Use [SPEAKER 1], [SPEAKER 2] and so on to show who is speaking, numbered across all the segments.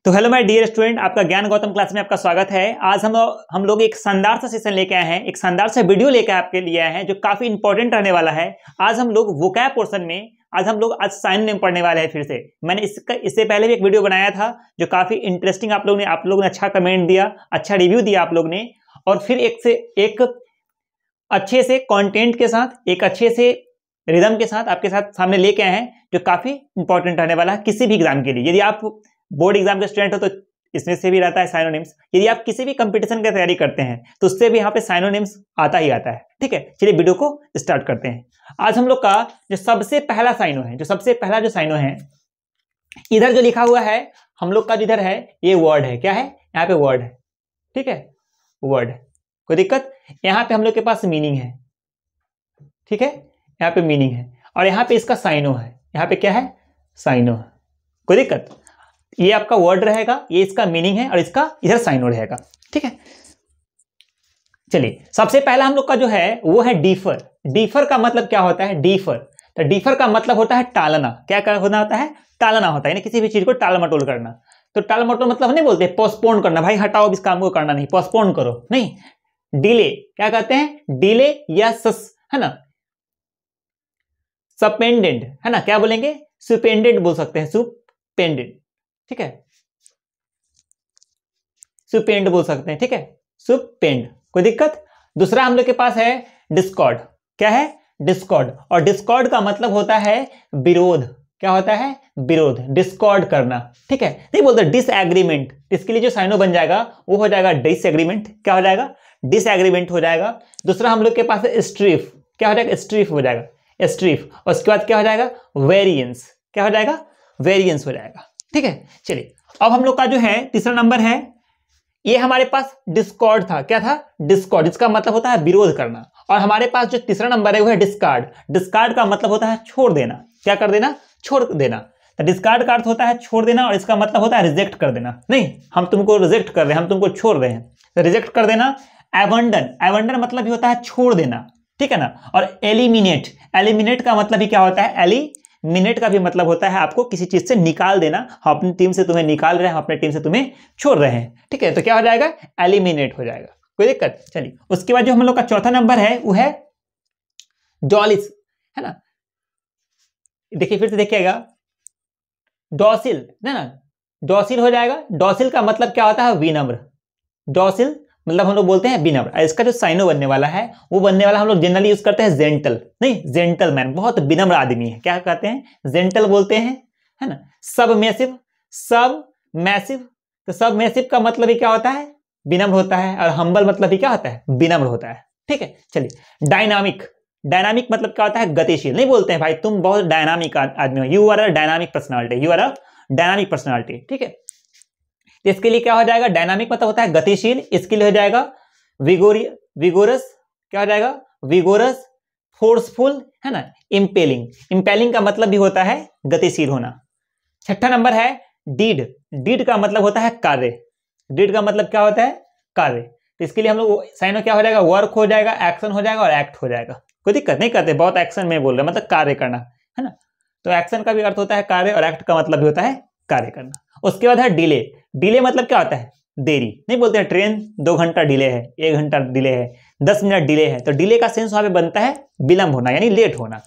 [SPEAKER 1] तो hello my dear student, आपका ज्ञान गौतम क्लास में आपका स्वागत है। आज हम लोग एक शानदार सा सेशन लेके आए हैं, एक शानदार सा वीडियो लेके आपके लिए आए हैं जो काफी इंपॉर्टेंट रहने वाला है। आज हम लोग वोकैब पोर्शन में आज साइन नेम पढ़ने वाले हैं। फिर से मैंने इससे पहले भी एक वीडियो बनाया था जो काफी इंटरेस्टिंग आप लोगों ने अच्छा कमेंट दिया, अच्छा रिव्यू दिया आप लोग ने। और फिर एक अच्छे से कंटेंट के साथ, एक अच्छे से रिदम के साथ आपके साथ सामने लेके आए हैं जो काफी इंपॉर्टेंट रहने वाला है किसी भी एग्जाम के लिए। यदि आप बोर्ड एग्जाम के स्टूडेंट हो तो इसमें से भी रहता है साइनोनिम्स। यदि आप किसी भी कंपटीशन की तैयारी करते हैं तो उससे भी यहाँ पे साइनोनिम्स आता ही आता है। ठीक है, चलिए वीडियो को स्टार्ट करते हैं। आज हम लोग का जो सबसे पहला साइनो है, जो साइनो है, इधर जो लिखा हुआ है हम लोग का, जिधर है ये वर्ड है। क्या है? यहाँ पे वर्ड है। ठीक है, वर्ड है, कोई दिक्कत? यहाँ पे हम लोग के पास मीनिंग है। ठीक है, यहाँ पे मीनिंग है और यहाँ पे इसका साइनो है। यहाँ पे क्या है? साइनो है। कोई दिक्कत? ये आपका वर्ड रहेगा, ये इसका मीनिंग है और इसका इधर साइनो रहेगा। ठीक है, चलिए सबसे पहला हम लोग का जो है वो है डीफर। डीफर का मतलब क्या होता है? डीफर, तो डीफर का मतलब होता है टालना। क्या होना होता है? टालना होता है, किसी भी चीज को टाल मटोल करना। तो टाल मटोल मतलब नहीं बोलते पोस्टपोन करना, भाई हटाओ इस काम को करना नहीं, पोस्टपोन करो नहीं। डिले क्या कहते हैं? डिले या है ना, सस्पेंडेड है ना, क्या बोलेंगे? सुपेंडेड बोल सकते हैं, सुपेंडेड। ठीक है, सुपेंड बोल सकते हैं। ठीक है, सुपेंड, कोई दिक्कत? दूसरा हम लोग के पास है डिस्कॉर्ड। क्या है? डिस्कॉर्ड। और डिस्कॉर्ड का मतलब होता है विरोध। क्या होता है? विरोध, डिस्कॉर्ड करना। ठीक है, नहीं बोलते डिसएग्रीमेंट। इसके लिए जो साइनो बन जाएगा वो हो जाएगा डिसएग्रीमेंट। क्या हो जाएगा? डिसएग्रीमेंट हो जाएगा। दूसरा हम लोग के पास है स्ट्रीफ। क्या हो जाएगा? स्ट्रीफ हो जाएगा, स्ट्रीफ। और उसके बाद क्या हो जाएगा? वेरिएंस। क्या हो जाएगा? वेरिएंस हो जाएगा। ठीक है, चलिए अब हम लोग का जो है तीसरा नंबर है, ये हमारे पास डिस्कॉर्ड था। क्या था? डिस्कॉर्ड, इसका मतलब होता है विरोध करना। और हमारे पास जो तीसरा नंबर है वो है डिस्कार्ड। डिस्कार्ड का मतलब होता है छोड़ देना। क्या कर देना? छोड़ देना। तो डिस्कार्ड का अर्थ होता है छोड़ देना और इसका मतलब होता है रिजेक्ट कर देना। नहीं, हम तुमको रिजेक्ट कर रहे हैं, हम तुमको छोड़ रहे हैं, तो रिजेक्ट कर देना। एबंडन, एबंडन मतलब भी होता है छोड़ देना। ठीक है ना। और एलिमिनेट, एलिमिनेट का मतलब भी क्या होता है? मिनट का भी मतलब होता है आपको किसी चीज से निकाल देना। हम अपनी टीम से तुम्हें निकाल रहे हैं, हम अपने टीम से तुम्हें छोड़ रहे हैं। ठीक है, तो क्या हो जाएगा? एलिमिनेट हो जाएगा। कोई दिक्कत? चलिए उसके बाद जो हम लोग का चौथा नंबर है वो है डॉलिस, है ना। देखिए फिर से देखिएगा, डॉसिल ना, डॉसिल हो जाएगा। डॉसिल का मतलब क्या होता है? विनम्र। डॉसिल मतलब हम लोग बोलते हैं विनम्र। इसका जो साइनो बनने वाला है वो बनने वाला हम लोग जनरली यूज करते हैं जेंटल। नहीं, जेंटलमैन, बहुत विनम्र आदमी है। क्या कहते हैं? जेंटल बोलते हैं, है ना। सबमेसिव, सबमेसिव, तो सबमेसिव का मतलब ही क्या होता है? विनम्र होता है। और हम्बल मतलब ही क्या होता है? विनम्र होता है। ठीक है, चलिए डायनामिक। डायनामिक मतलब क्या होता है? गतिशील। नहीं बोलते हैं भाई तुम बहुत डायनामिक आदमी हो, you are a dynamic personality, you are a dynamic personality. ठीक है, इसके लिए क्या हो जाएगा? डायनामिक मतलब होता है गतिशील। इसके लिए हो जाएगा विगोरस। क्या हो जाएगा? विगोरस, फोर्सफुल, है ना। इंपेलिंग, इंपेलिंग का मतलब भी होता है गतिशील होना। छठा नंबर है डीड। डीड का मतलब होता है कार्य। डीड का मतलब क्या होता है? कार्य। तो इसके लिए हम लोग साइनो क्या हो जाएगा? वर्क हो जाएगा, एक्शन हो जाएगा और एक्ट हो जाएगा। कोई दिक्कत नहीं करते, बहुत एक्शन में बोल रहे हैं, मतलब कार्य करना, है ना। तो एक्शन का भी अर्थ होता है कार्य और एक्ट का मतलब भी होता है कार्य करना। उसके बाद है डिले। डिले मतलब क्या होता है? देरी। नहीं बोलते हैं ट्रेन 2 घंटा डिले है, 1 घंटा डिले है, 10 मिनट डिले है। तो डिले का सेंस वहां पे बनता है विलंब होना, यानी लेट होना।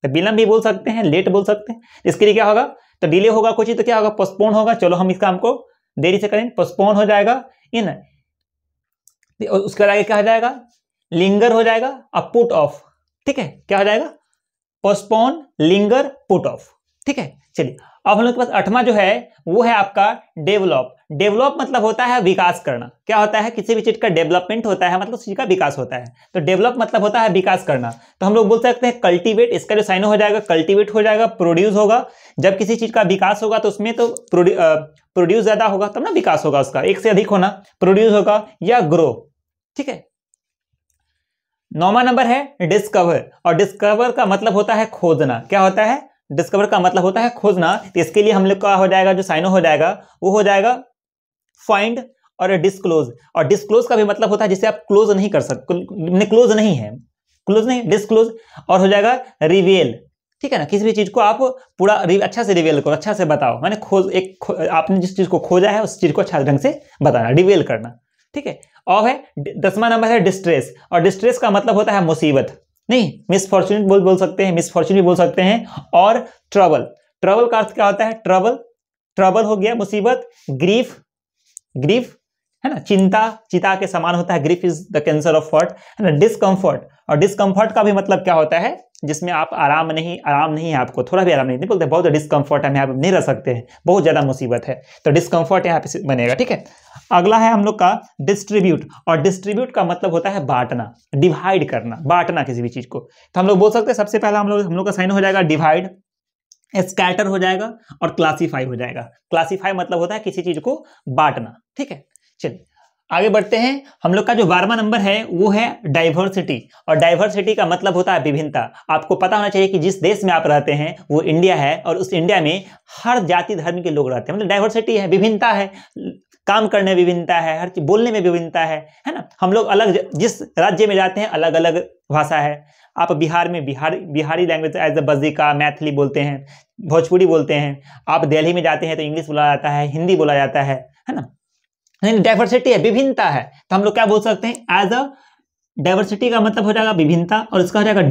[SPEAKER 1] तो विलंब भी बोल सकते हैं, लेट बोल सकते हैं। इसके लिए क्या होगा? तो डिले होगा कुछ ही, तो क्या होगा? पोस्टपोन होगा। चलो हम इस काम को देरी से करेंगे, पोस्टपोन हो जाएगा। इन उसके बाद आगे क्या हो जाएगा? लिंगर हो जाएगा और पुट ऑफ। ठीक है, क्या हो जाएगा? Postpone, linger, put off. ठीक है, चलिए अब हम लोग के पास 8वां जो है वो है आपका डेवलप। डेवलप मतलब होता है विकास करना। क्या होता है? किसी भी चीज का डेवलपमेंट होता है, मतलब चीज का विकास होता है। तो डेवलप मतलब होता है विकास करना। तो हम लोग बोल सकते हैं कल्टीवेट। इसका जो साइनो हो जाएगा कल्टीवेट हो जाएगा। प्रोड्यूस होगा, जब किसी चीज का विकास होगा तो उसमें तो प्रोड्यूस ज्यादा होगा तब ना विकास होगा उसका, एक से अधिक होना, प्रोड्यूस होगा। या ग्रो। ठीक है, 9वां नंबर है डिस्कवर। और डिस्कवर का मतलब होता है खोजना। क्या होता है? डिस्कवर का मतलब होता है खोजना। तो इसके लिए हम लोग का हो जाएगा जो साइनो हो जाएगा वो हो जाएगा फाइंड और डिस्क्लोज। और डिस्क्लोज का भी मतलब होता है जिसे आप क्लोज नहीं कर सकते, क्लोज नहीं है, क्लोज नहीं, डिस्क्लोज। और हो जाएगा रिवील। ठीक है ना, किसी भी चीज को आप पूरा अच्छा से रिवील करो, अच्छा से बताओ, मैंने आपने जिस चीज को खोजा है उस चीज को अच्छा ढंग से बताना, रिवील करना, ठीक है। और है 10वां नंबर है डिस्ट्रेस, और डिस्ट्रेस का मतलब होता है मुसीबत, नहीं मिसफॉर्चून बोल सकते हैं, मिसफॉर्चून भी बोल सकते हैं। और ट्रबल, ट्रबल का अर्थ क्या होता है, ट्रबल हो गया मुसीबत। ग्रीफ है ना, चिता के समान होता है, grief is the cancer of heart, है ना। डिस्कम्फर्ट, और डिस्कम्फर्ट का भी मतलब क्या होता है, जिसमें आप आराम नहीं है आपको, थोड़ा भी आराम नहीं बोलते, बहुत डिस्कम्फर्ट है, हम यहाँ पे नहीं रह सकते हैं, बहुत ज्यादा मुसीबत है, तो डिस्कम्फर्ट यहाँ पे बनेगा, ठीक है। अगला है हम लोग का डिस्ट्रीब्यूट, और डिस्ट्रीब्यूट का मतलब होता है बांटना, डिवाइड करना, बांटना किसी भी चीज को। तो हम लोग बोल सकते हैं सबसे पहला हम लोग का साइन हो जाएगा डिवाइड, स्कैटर हो जाएगा, और क्लासीफाई हो जाएगा। क्लासीफाई मतलब होता है किसी चीज को बांटना, ठीक है। चलिए आगे बढ़ते हैं। हम लोग का जो 12वां नंबर है वो है डाइवर्सिटी, और डाइवर्सिटी का मतलब होता है विभिन्नता। आपको पता होना चाहिए कि जिस देश में आप रहते हैं वो इंडिया है, और उस इंडिया में हर जाति धर्म के लोग रहते हैं, मतलब डाइवर्सिटी है, विभिन्नता है, काम करने में विभिन्नता है, हर चीज बोलने में विभिन्नता है ना। हम लोग अलग, जिस राज्य में जाते हैं अलग अलग भाषा है। आप बिहार में Bihari language as a Bajjika, Maithili बोलते हैं, भोजपुरी बोलते हैं। आप दिल्ली में जाते हैं तो इंग्लिश बोला जाता है, हिंदी बोला जाता है ना। डाइवर्सिटी है, विभिन्नता है, तो हम लोग क्या बोल सकते हैं, एज अ डाइवर्सिटी का मतलब हो जाएगा विभिन्नता, और इसका हो जाएगा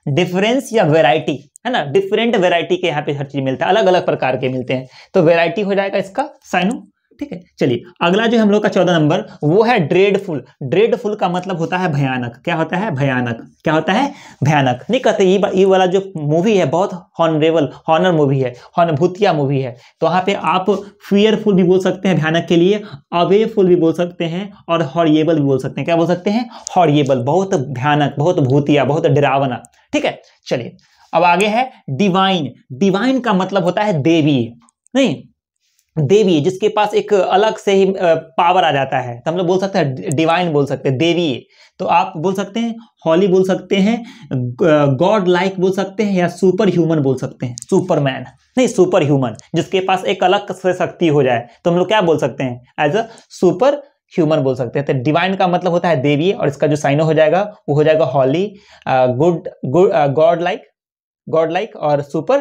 [SPEAKER 1] डिफरेंस या वेराइटी, है ना। डिफरेंट वेराइटी के यहाँ पे हर चीज मिलता है, अलग अलग प्रकार के मिलते हैं, तो वेराइटी हो जाएगा इसका साइनो, ठीक है। चलिए अगला जो हम लोग का 14 नंबर वो है ड्रेडफुल। ड्रेडफुल का मतलब होता है भयानक। क्या होता है, भयानक। क्या होता है, भयानक। नहीं कहते ये वाला जो मूवी है बहुत हॉनर मूवी है, भूतिया मूवी है, तो वहां पे आप फियरफुल भी बोल सकते हैं भयानक के लिए, अवेफुल भी बोल सकते हैं, और हॉरिएबल भी बोल सकते हैं। क्या बोल सकते हैं, हॉरिएबल, बहुत भयानक, बहुत भूतिया, बहुत डरावना, ठीक है। चलिए अब आगे है डिवाइन। डिवाइन का मतलब होता है देवी, नहीं देवी, जिसके पास एक अलग से ही पावर आ जाता है, तो हम लोग बोल सकते हैं डिवाइन बोल सकते हैं, देवी। तो आप बोल सकते हैं हॉली बोल सकते हैं, गॉड लाइक बोल सकते हैं, या सुपर ह्यूमन बोल सकते हैं, सुपरमैन नहीं सुपर ह्यूमन, जिसके पास एक अलग से शक्ति हो जाए, तो हम लोग क्या बोल सकते हैं, एज अ सुपर ह्यूमन बोल सकते हैं। तो डिवाइन का मतलब होता है देवी, और इसका जो साइनो हो जाएगा वो हो जाएगा हॉली, गॉड लाइक और सुपर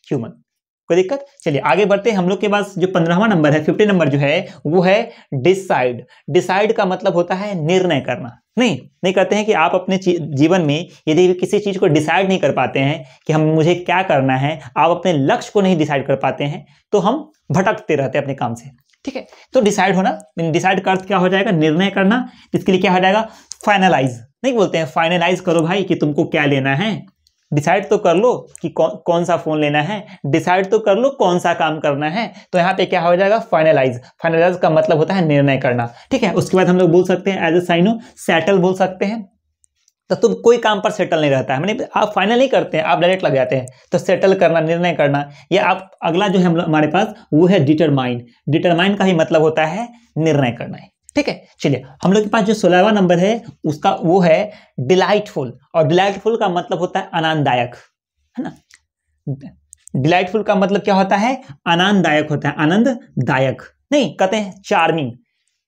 [SPEAKER 1] ह्यूमन। कोई दिक्कत। चलिए आगे बढ़ते हैं। हम लोग के पास जो 15वां नंबर है, 50 नंबर जो है वो है डिसाइड। डिसाइड का मतलब होता है निर्णय करना। नहीं कहते हैं कि आप अपने जीवन में यदि किसी चीज को डिसाइड नहीं कर पाते हैं कि मुझे क्या करना है, आप अपने लक्ष्य को नहीं डिसाइड कर पाते हैं, तो हम भटकते रहते हैं अपने काम से, ठीक है। तो डिसाइड होना, डिसाइड का अर्थ क्या हो जाएगा, निर्णय करना। इसके लिए क्या हो जाएगा, फाइनलाइज। नहीं बोलते हैं फाइनलाइज करो भाई कि तुमको क्या लेना है, डिसाइड तो कर लो कि कौन सा फोन लेना है, डिसाइड तो कर लो कौन सा काम करना है। तो यहाँ पे क्या हो जाएगा, फाइनलाइज। फाइनलाइज का मतलब होता है निर्णय करना, ठीक है। उसके बाद हम लोग बोल सकते हैं एज ए साइनो सेटल बोल सकते हैं। तो तुम कोई काम पर सेटल नहीं रहता है, मैंने आप फाइनल नहीं करते हैं, आप डायरेक्ट लग जाते हैं। तो सेटल करना, निर्णय करना। या आप अगला जो है हमारे पास वो है डिटरमाइन। डिटरमाइन का ही मतलब होता है निर्णय करना है, ठीक है। चलिए हम लोग के पास जो 16वां नंबर है उसका वो है डिलाइटफुल, और डिलाइटफुल का मतलब होता है आनंददायक, है ना। डिलाइटफुल का मतलब क्या होता है, आनंददायक होता है, आनंददायक। नहीं कहते हैं charming,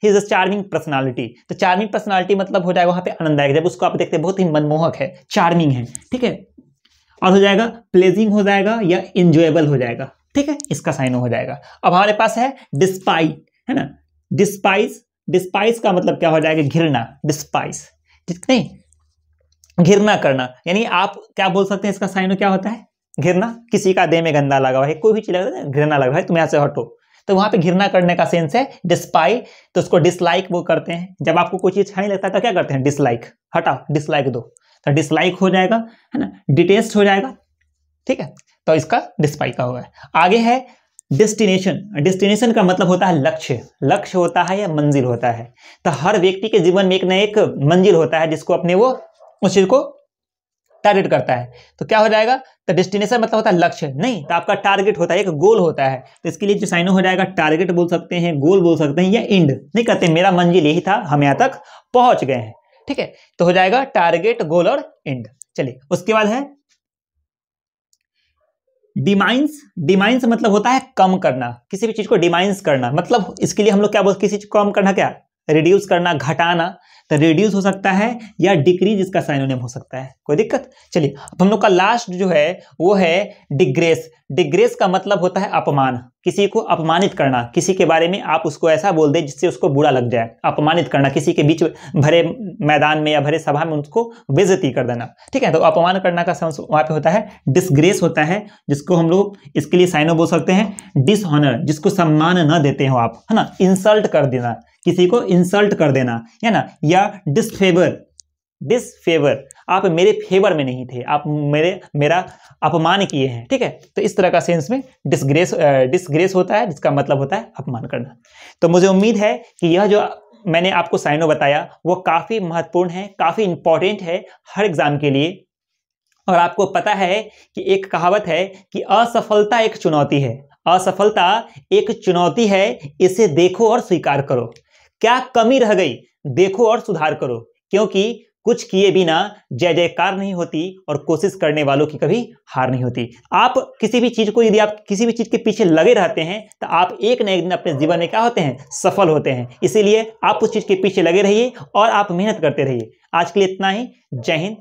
[SPEAKER 1] he is a charming personality. तो चार्मिंग पर्सनालिटी मतलब हो जाएगा वहां पे आनंददायक, जब उसको आप देखते हैं बहुत ही मनमोहक है, चार्मिंग है, ठीक है। और हो जाएगा प्लेजिंग हो जाएगा, या इंजॉयबल हो जाएगा, ठीक है। इसका साइन हो जाएगा। अब हमारे पास है डिस्पाई, है ना। डिस्पाइस का मतलब क्या हो जाएगा, घृणा। डिस्पाइस नहीं, घृणा करना। यानी आप क्या बोल सकते हैं, इसका साइन क्या होता है, घृणा। किसी का देह में गंदा लगा हुआ है, कोई भी चीज लगा है घृणा लग रहा है, तुम यहाँ से हटो, तो वहां पे घृणा करने का सेंस है डिस्पाई। तो उसको डिसलाइक वो करते हैं, जब आपको कोई चीज अच्छा नहीं लगता तो क्या करते हैं, डिसलाइक, हटाओ, डिसलाइक दो, तो डिसलाइक हो जाएगा, है ना। डिटेस्ट हो जाएगा, ठीक है। तो इसका डिस्पाई का होगा। आगे है डेस्टिनेशन। डेस्टिनेशन का मतलब होता है लक्ष्य। लक्ष्य होता है या मंजिल होता है। तो हर व्यक्ति के जीवन में एक न एक मंजिल होता है जिसको अपने वो उस चीज को टारगेट करता है। तो क्या हो जाएगा, तो डेस्टिनेशन मतलब होता है लक्ष्य। नहीं तो आपका टारगेट होता है, एक गोल होता है। तो इसके लिए जो साइनो हो जाएगा, टारगेट बोल सकते हैं, गोल बोल सकते हैं, या एंड। नहीं कहते मेरा मंजिल यही था, हम यहाँ तक पहुंच गए हैं, ठीक है। तो हो जाएगा टारगेट, गोल और एंड। चलिए उसके बाद है डिमाइंस। डिमाइंस मतलब होता है कम करना, किसी भी चीज को डिमाइंस करना। मतलब इसके लिए हम लोग क्या बोलते, किसी चीज को कम करना, क्या रिड्यूस करना, घटाना, तो रिड्यूस हो सकता है या डिक्रीज इसका साइनोनिम हो सकता है। कोई दिक्कत? चलिए अब हम लोग का लास्ट जो है वो है डिग्रेस। डिग्रेस का मतलब होता है अपमान, किसी को अपमानित करना, किसी के बारे में आप उसको ऐसा बोल दें जिससे उसको बुरा लग जाए। अपमानित करना, किसी के बीच भरे मैदान में या भरे सभा में उसको बेइज्जती कर देना, ठीक है। तो अपमान करना का वहां पे होता है डिसग्रेस होता है, जिसको हम लोग इसके लिए साइनो बोल सकते हैं डिसऑनर, जिसको सम्मान न देते हो आप, है ना। इंसल्ट कर देना, किसी को इंसल्ट कर देना, है ना। या डिसफेवर, डिसफेवर, आप मेरे फेवर में नहीं थे, आप मेरा अपमान किए हैं, ठीक है। तो इस तरह का सेंस में डिसग्रेस होता है, जिसका मतलब होता है अपमान करना। तो मुझे उम्मीद है कि यह जो मैंने आपको साइनो बताया वो काफी महत्वपूर्ण है, काफी इंपॉर्टेंट है हर एग्जाम के लिए। और आपको पता है कि एक कहावत है कि असफलता एक चुनौती है, असफलता एक चुनौती है, इसे देखो और स्वीकार करो। क्या कमी रह गई, देखो और सुधार करो, क्योंकि कुछ किए बिना जय जयकार नहीं होती और कोशिश करने वालों की कभी हार नहीं होती। आप किसी भी चीज को, यदि आप किसी भी चीज के पीछे लगे रहते हैं तो आप एक न एक दिन अपने जीवन में क्या होते हैं, सफल होते हैं। इसीलिए आप उस चीज के पीछे लगे रहिए और आप मेहनत करते रहिए। आज के लिए इतना ही। जय हिंद,